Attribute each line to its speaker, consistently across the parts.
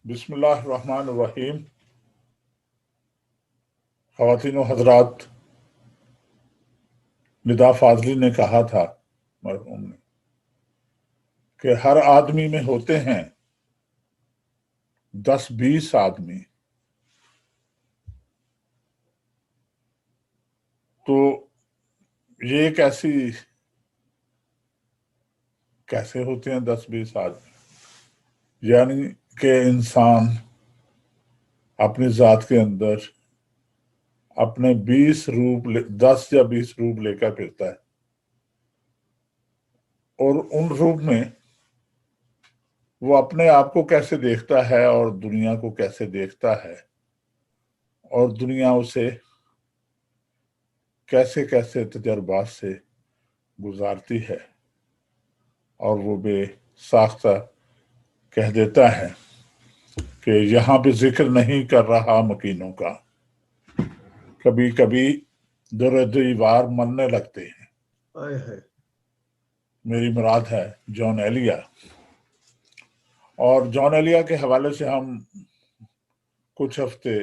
Speaker 1: بسم اللہ الرحمن الرحیم. خواتین و حضرات، ندا فاضلی نے کہا تھا مرحوم نے کہ ہر آدمی میں ہوتے ہیں 10-20 آدمی. تو یہ کیسے ہوتے ہیں 10-20 آدمی؟ یعنی کہ انسان اپنی ذات کے اندر اپنے 10 یا 20 روپ لے کر پھرتا ہے، اور ان روپ میں وہ اپنے آپ کو کیسے دیکھتا ہے اور دنیا کو کیسے دیکھتا ہے، اور دنیا اسے کیسے کیسے تجربات سے گزارتی ہے، اور وہ بے ساختہ کہہ دیتا ہے کہ یہاں پہ ذکر نہیں کر رہا مکینوں کا، کبھی کبھی در دیوار مرنے لگتے ہیں. میری مراد ہے جان ایلیا. اور جان ایلیا کے حوالے سے ہم کچھ ہفتے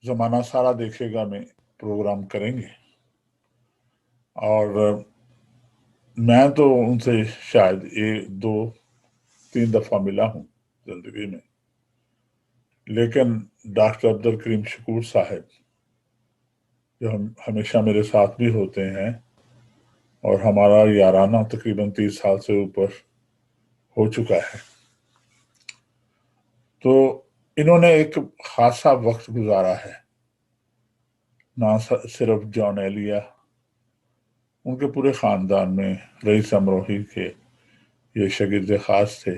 Speaker 1: زمانہ سارا دیکھے گا میں پروگرام کریں گے، اور میں تو ان سے شاید 2-3 دفعہ ملا ہوں زندگی میں، لیکن ڈاکٹر عبدالکریم شکور صاحب جو ہمیشہ میرے ساتھ بھی ہوتے ہیں، اور ہمارا یارانہ تقریباً 30 سال سے اوپر ہو چکا ہے، تو انہوں نے ایک خاصا وقت گزارا ہے. نہ صرف جان ایلیا، ان کے پورے خاندان میں رئیس امروہی کے یہ شاگرد خاص تھے،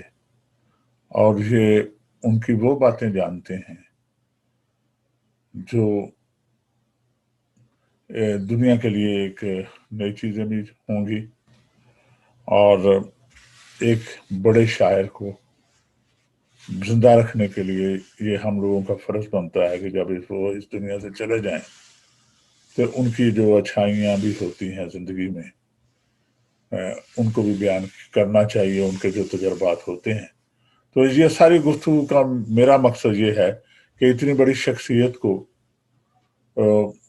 Speaker 1: اور یہ ان کی وہ باتیں جانتے ہیں جو دنیا کے لیے ایک نئی چیزیں بھی ہوں گی، اور ایک بڑے شاعر کو زندہ رکھنے کے لیے یہ ہم لوگوں کا فرض بنتا ہے کہ جب وہ اس دنیا سے چلے جائیں تو ان کی جو اچھائیاں بھی ہوتی ہیں زندگی میں ان کو بھی بیان کرنا چاہیے، ان کے جو تجربات ہوتے ہیں. تو یہ ساری گفتگو کا میرا مقصد یہ ہے کہ اتنی بڑی شخصیت کو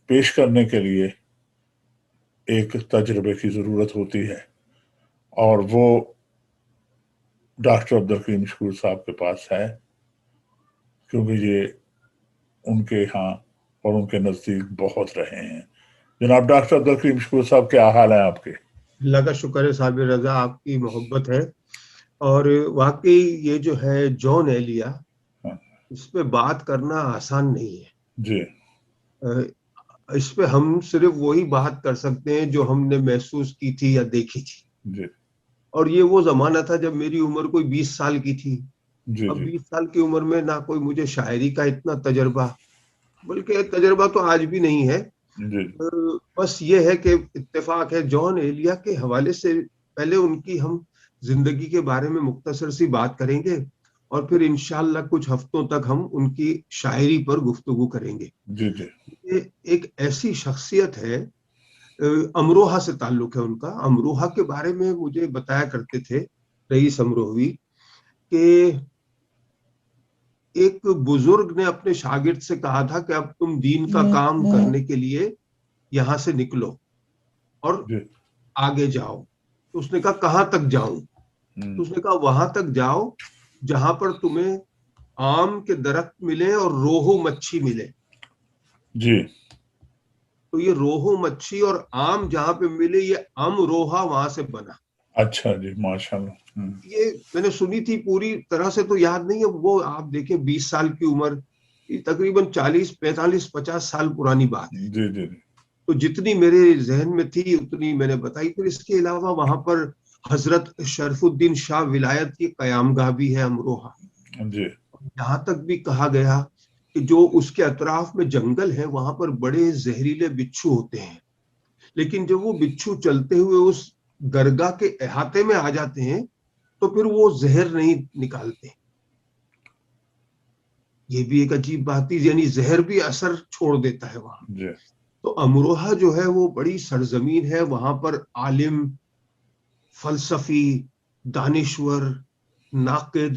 Speaker 1: پیش کرنے کے لیے ایک تجربے کی ضرورت ہوتی ہے، اور وہ ڈاکٹر عبدالکریم شکور صاحب کے پاس ہے، کیونکہ یہ ان کے ہاں اور ان کے نزدیک بہت رہے ہیں. جناب ڈاکٹر عبدالکریم شکور صاحب، کیا حال ہیں آپ کے؟
Speaker 2: اللہ کا شکر ہے صاحب رضا، آپ کی محبت ہے. اور واقعی یہ جو ہے جان ایلیا، اس پہ بات کرنا آسان نہیں ہے
Speaker 1: جی.
Speaker 2: اس پہ ہم صرف وہی بات کر سکتے ہیں جو ہم نے محسوس کی تھی یا دیکھی تھی.
Speaker 1: جی.
Speaker 2: اور یہ وہ زمانہ تھا جب میری عمر کوئی 20 سال کی تھی.
Speaker 1: جی.
Speaker 2: اب 20 سال کی عمر میں نہ کوئی مجھے شاعری کا اتنا تجربہ، بلکہ تجربہ تو آج بھی نہیں ہے.
Speaker 1: جی.
Speaker 2: بس یہ ہے کہ اتفاق ہے جان ایلیا کے حوالے سے پہلے ان کی ہم زندگی کے بارے میں مختصر سی بات کریں گے، اور پھر انشاءاللہ کچھ ہفتوں تک ہم ان کی شاعری پر گفتگو کریں گے.
Speaker 1: جی. جی.
Speaker 2: یہ ایک ایسی شخصیت ہے، امروہہ سے تعلق ہے ان کا. امروہہ کے بارے میں مجھے بتایا کرتے تھے رئیس امروہوی کہ ایک بزرگ نے اپنے شاگرد سے کہا تھا کہ اب تم دین کا کام کرنے کے لیے یہاں سے نکلو اور آگے جاؤ. تو اس نے کہا کہاں تک جاؤں؟ تو اس نے کہا وہاں تک جاؤ جہاں پر تمہیں آم کے درخت ملے اور روہو مچھی ملے.
Speaker 1: جی.
Speaker 2: تو یہ روہو مچھی اور آم جہاں پہ ملے، یہ امروہہ وہاں سے بنا.
Speaker 1: اچھا جی، ماشاءاللہ.
Speaker 2: یہ میں نے سنی تھی، پوری طرح سے تو یاد نہیں ہے. وہ آپ دیکھیں 20 سال کی عمر، تقریباً 40-45-50 سال پرانی بات ہے.
Speaker 1: جی. جی.
Speaker 2: تو جتنی میرے ذہن میں تھی اتنی میں نے بتائی. پھر اس کے علاوہ وہاں پر حضرت شرف الدین شاہ ولایت کی قیام گاہ بھی ہے امروہہ.
Speaker 1: جی.
Speaker 2: یہاں تک بھی کہا گیا کہ جو اس کے اطراف میں جنگل ہے وہاں پر بڑے زہریلے بچھو ہوتے ہیں، لیکن جب وہ بچھو چلتے ہوئے اس درگاہ کے احاطے میں آ جاتے ہیں تو پھر وہ زہر نہیں نکالتے. یہ بھی ایک عجیب بات تھی، یعنی زہر بھی اثر چھوڑ دیتا ہے وہاں.
Speaker 1: جی.
Speaker 2: تو امروہہ جو ہے وہ بڑی سرزمین ہے. وہاں پر عالم، فلسفی، دانشور، ناقد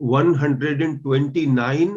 Speaker 2: 129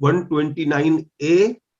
Speaker 2: 129A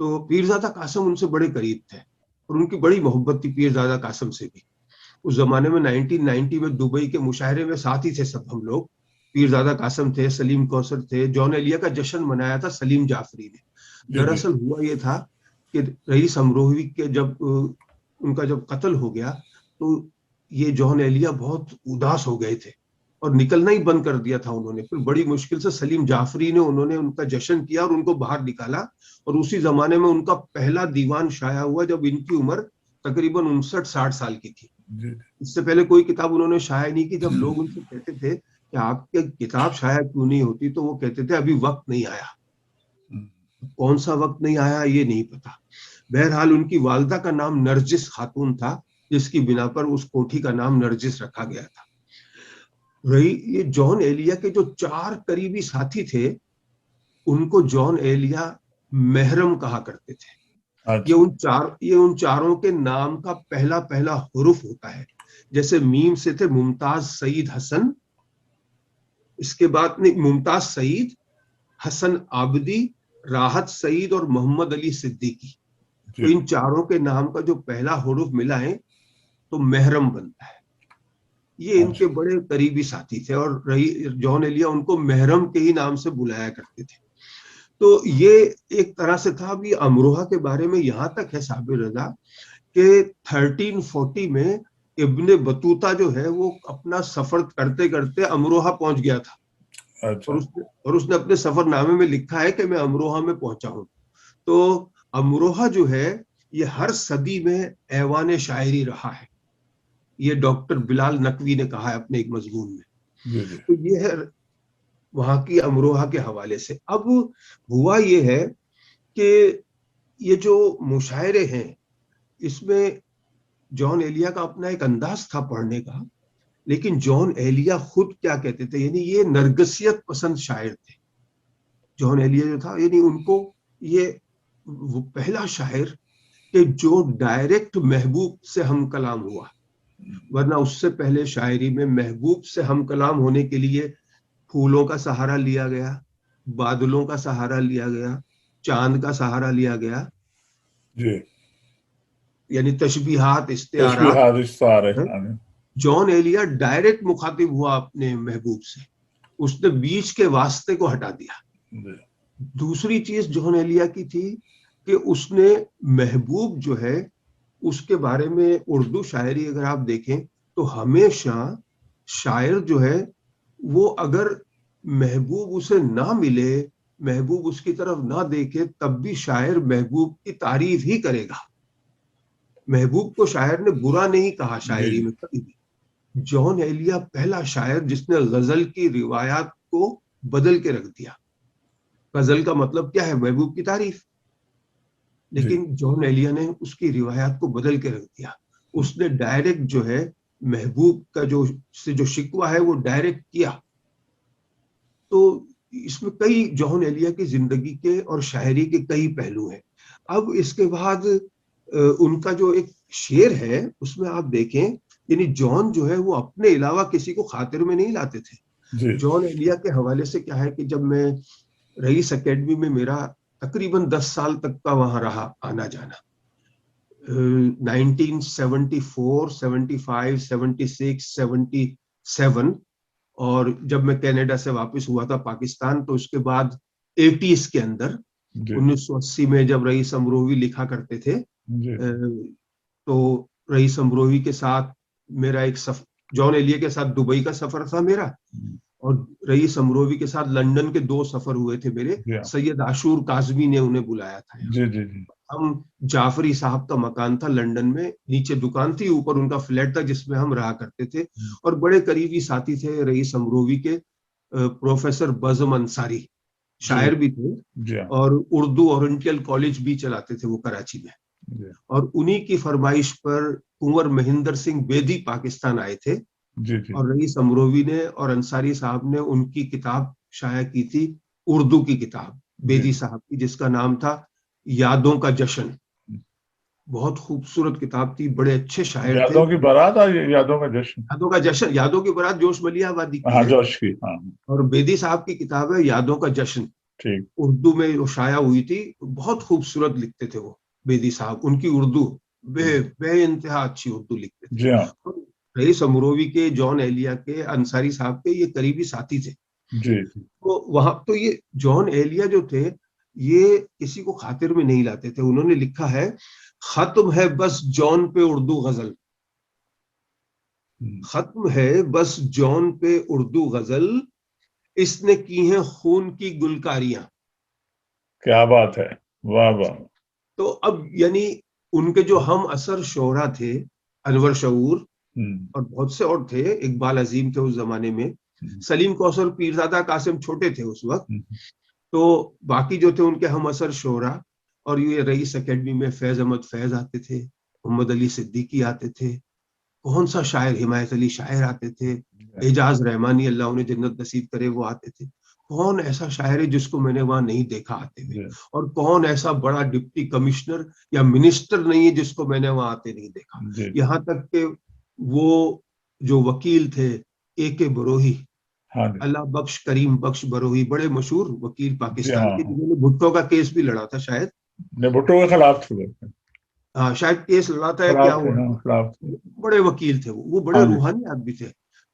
Speaker 2: تو پیرزادہ قاسم ان سے بڑے قریب تھے اور ان کی بڑی محبت تھی پیرزادہ قاسم سے بھی. اس زمانے میں 1990 میں دبئی کے مشاعرے میں ساتھ ہی تھے سب ہم لوگ. پیرزادہ قاسم تھے, سلیم کوثر تھے, جان ایلیا کا جشن منایا تھا سلیم جعفری نے. دراصل ہوا یہ تھا کہ رئیس امروہوی کے جب ان کا جب قتل ہو گیا تو یہ جان ایلیا بہت اداس ہو گئے تھے اور نکلنا ہی بند کر دیا تھا انہوں نے. پھر بڑی مشکل سے سلیم جعفری نے انہوں نے ان کا جشن کیا اور ان کو باہر نکالا, اور اسی زمانے میں ان کا پہلا دیوان شائع ہوا جب ان کی عمر تقریباً 59-60 سال کی تھی. اس سے پہلے کوئی کتاب انہوں نے شائع نہیں کی. جب لوگ ان سے کہتے تھے کہ آپ کی کتاب شائع کیوں نہیں ہوتی تو وہ کہتے تھے ابھی وقت نہیں آیا. کون سا وقت نہیں آیا یہ نہیں پتا. بہرحال ان کی والدہ کا نام نرجس خاتون تھا, جس کی بنا پر اس کوٹھی کا نام نرجس رکھا گیا تھا. یہ جان ایلیا کے جو 4 قریبی ساتھی تھے ان کو جان ایلیا محرم کہا کرتے تھے. یہ ان چاروں کے نام کا پہلا حرف ہوتا ہے. جیسے میم سے تھے ممتاز سعید حسن, اس کے بعد ممتاز سعید, حسن عابدی, راحت سعید اور محمد علی صدیقی. تو ان چاروں کے نام کا جو پہلا حرف ملا ہے تو محرم بنتا ہے. یہ ان کے بڑے قریبی ساتھی تھے اور جان ایلیا ان کو محرم کے ہی نام سے بلایا کرتے تھے. تو یہ ایک طرح سے تھا. ابھی امروہہ کے بارے میں یہاں تک ہے صابر رضا کہ 1340 میں ابن بطوطہ جو ہے وہ اپنا سفر کرتے کرتے امروہہ پہنچ گیا تھا. اور اس نے اپنے سفر نامے میں لکھا ہے کہ میں امروہہ میں پہنچا ہوں. تو امروہہ جو ہے یہ ہر صدی میں ایوان شاعری رہا ہے. یہ ڈاکٹر بلال نقوی نے کہا ہے اپنے ایک مضمون میں. تو یہ ہے وہاں کی امروہہ کے حوالے سے. اب ہوا یہ ہے کہ یہ جو مشاعرے ہیں اس میں جان ایلیا کا اپنا ایک انداز تھا پڑھنے کا, لیکن جان ایلیا خود کیا کہتے تھے, یعنی یہ نرگسیت پسند شاعر تھے. جان ایلیا جو تھا یعنی ان کو یہ وہ پہلا شاعر کہ جو ڈائریکٹ محبوب سے ہم کلام ہوا, ورنہ اس سے پہلے شاعری میں محبوب سے ہم کلام ہونے کے لیے پھولوں کا سہارا لیا گیا, بادلوں کا سہارا لیا گیا, چاند کا سہارا لیا گیا, یعنی تشبیہات, استعارات. جان ایلیا ڈائریکٹ مخاطب ہوا اپنے محبوب سے, اس نے بیچ کے واسطے کو ہٹا دیا. دوسری چیز جان ایلیا کی تھی کہ اس نے محبوب جو ہے اس کے بارے میں اردو شاعری اگر آپ دیکھیں تو ہمیشہ شاعر جو ہے وہ اگر محبوب اسے نہ ملے, محبوب اس کی طرف نہ دیکھے, تب بھی شاعر محبوب کی تعریف ہی کرے گا. محبوب کو شاعر نے برا نہیں کہا شاعری میں کبھی بھی. جان ایلیا پہلا شاعر جس نے غزل کی روایات کو بدل کے رکھ دیا. غزل کا مطلب کیا ہے؟ محبوب کی تعریف. لیکن جان ایلیا نے اس کی روایات کو بدل کے رکھ دیا. اس نے ڈائریکٹ جو ہے محبوب کا جو شکوہ ہے وہ ڈائریکٹ کیا. تو اس میں کئی جان ایلیا کی زندگی کے اور شاعری کے کئی پہلو ہیں. اب اس کے بعد ان کا جو ایک شعر ہے اس میں آپ دیکھیں, یعنی جان جو ہے وہ اپنے علاوہ کسی کو خاطر میں نہیں لاتے تھے. جان ایلیا کے حوالے سے کیا ہے کہ جب میں رئیس اکیڈمی میں میرا تقریباً 10 سال تک کا وہاں رہا آنا جانا, 1974, 75, 76, 77, اور جب میں کینیڈا سے واپس ہوا تھا پاکستان تو اس کے بعد 80s کے اندر 1980 میں جب رئیس امروہوی لکھا کرتے تھے تو رئیس امروہوی کے ساتھ میرا ایک سفر, جان ایلیا کے ساتھ دبئی کا سفر تھا میرا, اور رئیس امروہوی کے ساتھ لندن کے 2 سفر ہوئے تھے میرے. سید عاشور کاظمی نے انہیں بلایا تھا. ہم جعفری صاحب کا مکان تھا لندن میں, نیچے دکان تھی, اوپر ان کا فلیٹ تھا جس میں ہم رہا کرتے تھے. اور بڑے قریبی ساتھی تھے رئیس امروہوی کے پروفیسر بزم انصاری, شاعر بھی تھے اور اردو اورینٹل کالج بھی چلاتے تھے وہ کراچی میں. اور انہی کی فرمائش پر کنور مہندر سنگھ بیدی پاکستان آئے تھے, اور رئیس امروہوی نے اور انصاری صاحب نے ان کی کتاب شائع کی تھی, اردو کی کتاب بیدی صاحب کی, جس کا نام تھا یادوں کا جشن. بہت خوبصورت کتاب تھی, بڑے اچھے شاعر تھے.
Speaker 1: یادوں کی بارات, یادوں کا جشن,
Speaker 2: یادوں کی بارات جوش ملیح آبادی کی ہے, اور بیدی صاحب کی کتاب ہے یادوں کا جشن.
Speaker 1: ٹھیک.
Speaker 2: اردو میں وہ شائع ہوئی تھی, بہت خوبصورت لکھتے تھے وہ بیدی صاحب. ان کی اردو بے انتہا اچھی اردو لکھتے تھے.
Speaker 1: جی ہاں.
Speaker 2: رئیس امروی کے, جان ایلیا کے, انصاری صاحب کے یہ قریبی ساتھی تھے.
Speaker 1: جی.
Speaker 2: تو وہاں تو یہ جان ایلیا جو تھے یہ کسی کو خاطر میں نہیں لاتے تھے. انہوں نے لکھا ہے ختم ہے بس جان پہ اردو غزل, ختم ہے بس جان پہ اردو غزل, اس نے کی ہیں خون کی گلکاریاں.
Speaker 1: کیا بات ہے, واہ واہ.
Speaker 2: تو اب یعنی ان کے جو ہم اثر شعرا تھے, انور شعور اور بہت سے اور تھے, اقبال عظیم تھے اس زمانے میں, سلیم کوثر, پیرزادہ قاسم چھوٹے تھے اس وقت, تو باقی جو تھے ان کے ہم اثر شعرا. اور یہ رئیس اکیڈمی میں فیض احمد فیض آتے تھے, محمد علی صدیقی آتے تھے, کون سا شاعر, حمایت علی شاعر آتے تھے, اعجاز رحمانی اللہ انہیں جنت نصیب کرے وہ آتے تھے. کون ایسا شاعر ہے جس کو میں نے وہاں نہیں دیکھا آتے ہوئے, اور کون ایسا بڑا ڈپٹی کمشنر یا منسٹر نہیں ہے جس کو میں نے وہاں آتے نہیں دیکھا. یہاں تک کہ وہ جو وکیل تھے اے کے بروہی, اللہ بخش کریم بخش بروہی, بڑے مشہور وکیل پاکستان کے, جنہوں نے بھٹو کا کیس بھی لڑا تھا شاید,
Speaker 1: بھٹو کے خلاف تھے,
Speaker 2: ہاں شاید کیس لڑا تھا, کیا ہوا, بڑے وکیل تھے وہ بڑے روحانی آدمی تھے.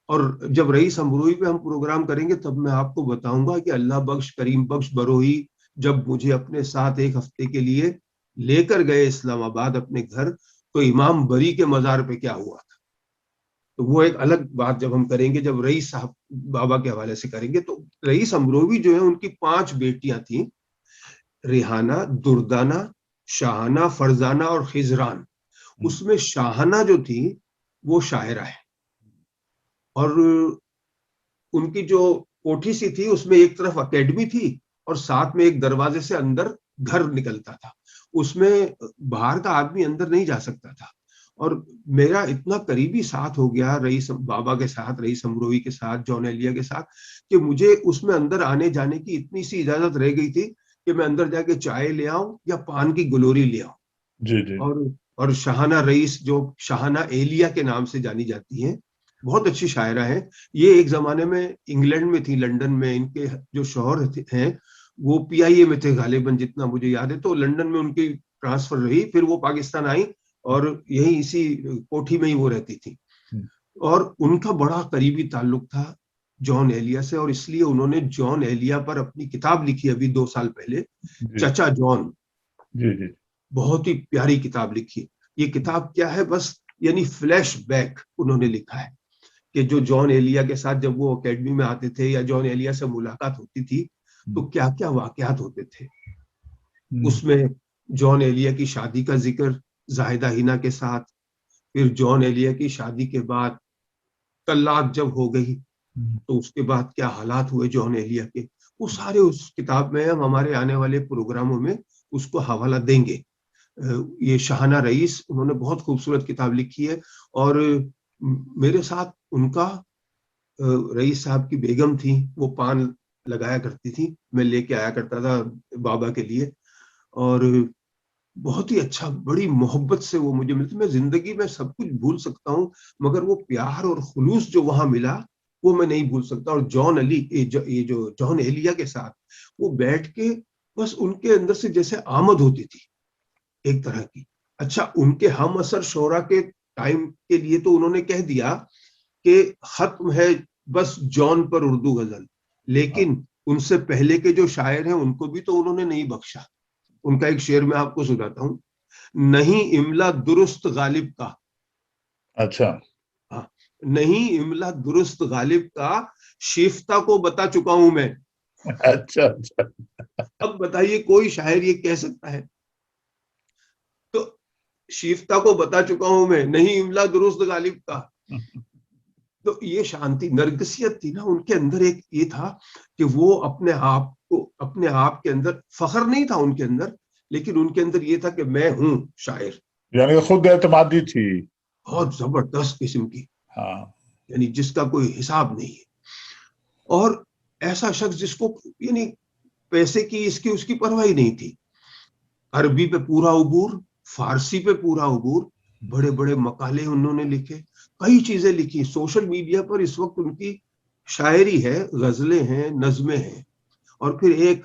Speaker 2: اور جب رئیس امروئی پہ ہم پروگرام کریں گے تب میں آپ کو بتاؤں گا کہ اللہ بخش کریم بخش بروہی جب مجھے اپنے ساتھ ایک ہفتے کے لیے لے کر گئے اسلام آباد اپنے گھر, تو امام بری کے مزار پہ کیا ہوا تھا. تو وہ ایک الگ بات جب ہم کریں گے, جب رئیس صاحب بابا کے حوالے سے کریں گے. تو رئیس امروی جو ہے ان کی 5 بیٹیاں تھیں, ریحانہ, دردانہ, شاہانہ, فرزانہ اور خزران. اس میں شاہانہ جو تھی وہ شاعرہ ہے, اور ان کی جو کوٹھی سی تھی اس میں ایک طرف اکیڈمی تھی اور ساتھ میں ایک دروازے سے اندر گھر نکلتا تھا, اس میں باہر کا آدمی اندر نہیں جا سکتا تھا. اور میرا اتنا قریبی ساتھ ہو گیا رئیس بابا کے ساتھ, رئیس امروی کے ساتھ, جان ایلیا کے ساتھ, کہ مجھے اس میں اندر آنے جانے کی اتنی سی اجازت رہ گئی تھی کہ میں اندر جا کے چائے لے آؤں یا پان کی گلوری لے آؤں.
Speaker 1: جی.
Speaker 2: اور شاہانہ رئیس جو شاہانہ ایلیا کے نام سے جانی جاتی ہیں, بہت اچھی شاعرہ ہیں. یہ ایک زمانے میں انگلینڈ میں تھی, لنڈن میں. ان کے جو شوہر ہیں وہ PIA میں تھے غالباً, جتنا مجھے یاد ہے, تو لنڈن میں ان کی ٹرانسفر رہی, پھر وہ پاکستان آئی اور یہی اسی کوٹھی میں ہی وہ رہتی تھی. اور ان کا بڑا قریبی تعلق تھا جان ایلیا سے, اور اس لیے انہوں نے جان ایلیا پر اپنی کتاب لکھی ابھی 2 سال پہلے, چچا جان. بہت ہی پیاری کتاب لکھی. یہ کتاب کیا ہے, بس یعنی فلیش بیک انہوں نے لکھا ہے کہ جو جان ایلیا کے ساتھ جب وہ اکیڈمی میں آتے تھے یا جان ایلیا سے ملاقات ہوتی تھی تو کیا کیا واقعات ہوتے تھے. اس میں جان ایلیا کی شادی کا ذکر زاہدہ ہینا کے ساتھ, پھر جان ایلیا کی شادی کے بعد طلاق جب ہو گئی تو اس کے بعد کیا حالات ہوئے جان ایلیا کے, وہ سارے اس کتاب میں ہم ہمارے آنے والے پروگراموں میں اس کو حوالہ دیں گے. یہ شاہانہ رئیس, انہوں نے بہت خوبصورت کتاب لکھی ہے. اور میرے ساتھ ان کا رئیس صاحب کی بیگم تھی, وہ پان لگایا کرتی تھی, میں لے کے آیا کرتا تھا بابا کے لیے, اور بہت ہی اچھا, بڑی محبت سے وہ مجھے ملتی. میں زندگی میں سب کچھ بھول سکتا ہوں مگر وہ پیار اور خلوص جو وہاں ملا وہ میں نہیں بھول سکتا. اور یہ جو جان ایلیا کے ساتھ وہ بیٹھ کے بس ان کے اندر سے جیسے آمد ہوتی تھی ایک طرح کی. اچھا, ان کے ہم اثر شعرا کے ٹائم کے لیے تو انہوں نے کہہ دیا کہ ختم ہے بس جان پر اردو غزل, لیکن ان سے پہلے کے جو شاعر ہیں ان کو بھی تو انہوں نے نہیں بخشا. ان کا ایک شعر میں آپ کو سناتا ہوں, نہیں املا درست غالب کا.
Speaker 1: اچھا,
Speaker 2: ہاں, نہیں املا درست غالب کا, شیفتہ کو بتا چکا ہوں میں.
Speaker 1: اچھا.
Speaker 2: اب بتائیے کوئی شاعر یہ کہہ سکتا ہے؟ تو شیفتہ کو بتا چکا ہوں میں, نہیں املا درست غالب کا. تو یہ شانتی, نرگسیت تھی نا ان کے اندر. ایک یہ تھا کہ وہ اپنے آپ کے اندر فخر نہیں تھا ان کے اندر, لیکن ان کے اندر یہ تھا کہ میں ہوں شاعر.
Speaker 1: یعنی خود اعتمادی تھی
Speaker 2: بہت زبردست قسم کی,
Speaker 1: ہاں,
Speaker 2: یعنی جس کا کوئی حساب نہیں ہے. اور ایسا شخص جس کو یعنی پیسے کی اس کی پرواہ نہیں تھی. عربی پہ پورا عبور, فارسی پہ پورا عبور, بڑے بڑے مقالے انہوں نے لکھے, کئی چیزیں لکھی. سوشل میڈیا پر اس وقت ان کی شاعری ہے, غزلیں ہیں, نظمیں ہیں. اور پھر ایک